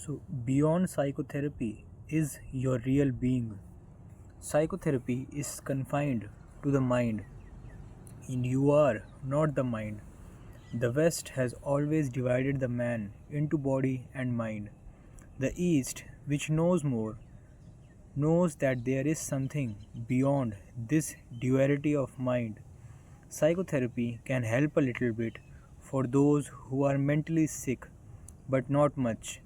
So, beyond psychotherapy is your real being. Psychotherapy is confined to the mind, and you are not the mind. The West has always divided the man into body and mind. The East, which knows more, knows that there is something beyond this duality of mind. Psychotherapy can help a little bit for those who are mentally sick, but not much,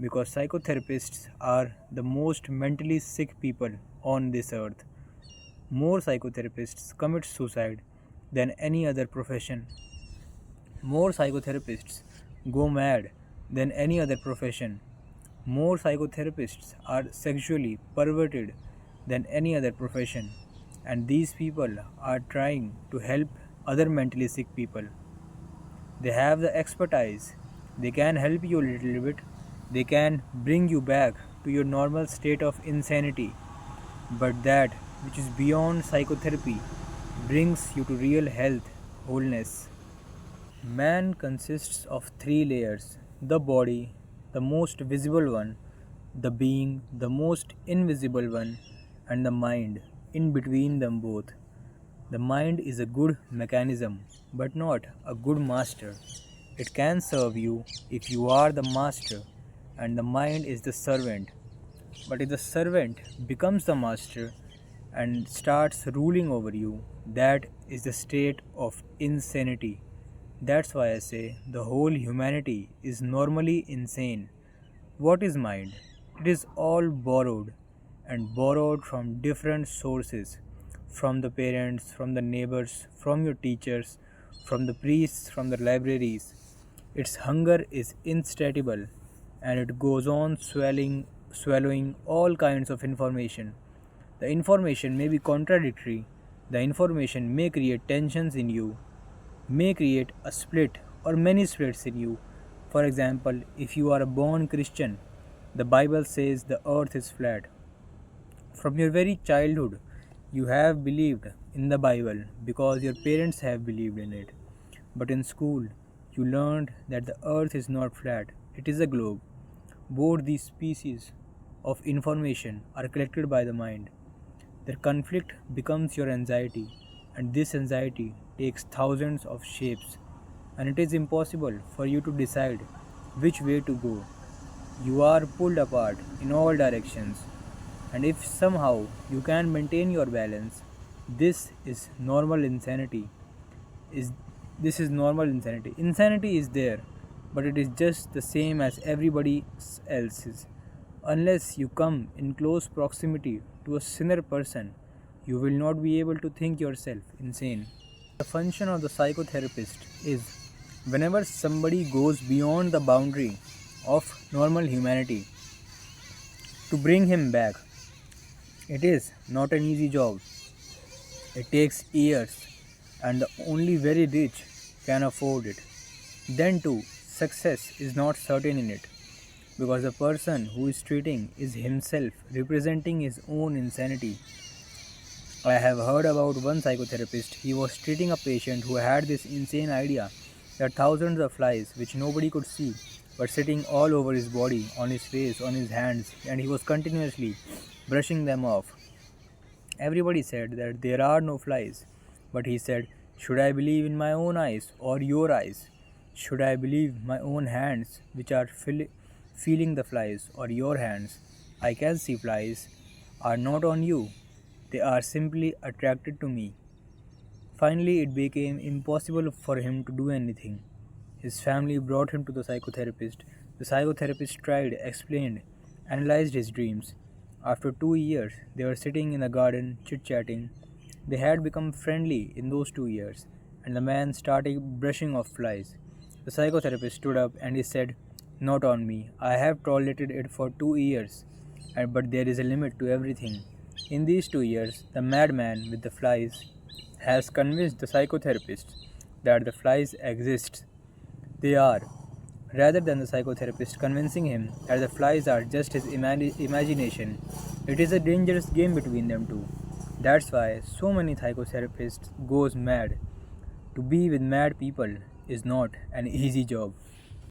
because psychotherapists are the most mentally sick people on this earth. More psychotherapists commit suicide than any other profession. More psychotherapists go mad than any other profession. More psychotherapists are sexually perverted than any other profession. And these people are trying to help other mentally sick people. They have the expertise. They can help you a little bit. They can bring you back to your normal state of insanity. But that which is beyond psychotherapy brings you to real health, wholeness. Man consists of three layers: the body, the most visible one, the being, the most invisible one, and the mind, in between them both. The mind is a good mechanism, but not a good master. It can serve you if you are the master, and the mind is the servant. But if the servant becomes the master and starts ruling over you, that is the state of insanity. That's why I say the whole humanity is normally insane. What is mind? It is all borrowed, and borrowed from different sources, from the parents, from the neighbors, from your teachers, from the priests, from the libraries. Its hunger is insatiable, and it goes on swallowing all kinds of information. The information may be contradictory, the information may create tensions in you, may create a split or many splits in you. For example, if you are a born Christian, the Bible says the earth is flat. From your very childhood, you have believed in the Bible because your parents have believed in it. But in school, you learned that the earth is not flat, it is a globe. Both these species of information are collected by the mind. Their conflict becomes your anxiety, and this anxiety takes thousands of shapes, and it is impossible for you to decide which way to go. You are pulled apart in all directions, and if somehow you can maintain your balance, this is normal insanity. Is this is normal insanity. Insanity is there, but it is just the same as everybody else's. Unless you come in close proximity to a sinner person, you will not be able to think yourself insane. The function of the psychotherapist is whenever somebody goes beyond the boundary of normal humanity, to bring him back. It is not an easy job. It takes years, and the only very rich can afford it. Then, too, success is not certain in it, because the person who is treating is himself representing his own insanity. I have heard about one psychotherapist. He was treating a patient who had this insane idea that thousands of flies, which nobody could see, were sitting all over his body, on his face, on his hands, and he was continuously brushing them off. Everybody said that there are no flies, but he said, should I believe in my own eyes or your eyes? Should I believe my own hands, which are feeling the flies, or your hands? I can see flies are not on you, they are simply attracted to me. Finally, it became impossible for him to do anything. His family brought him to the psychotherapist. The psychotherapist tried, explained, analyzed his dreams. After 2 years, they were sitting in the garden, chit chatting. They had become friendly in those 2 years, and the man started brushing off flies. The psychotherapist stood up and he said, not on me. I have tolerated it for 2 years, but there is a limit to everything. In these 2 years, the madman with the flies has convinced the psychotherapist that the flies exist. They are, rather than the psychotherapist convincing him that the flies are just his imagination. It is a dangerous game between them two. That's why so many psychotherapists goes mad. To be with mad people is not an easy job.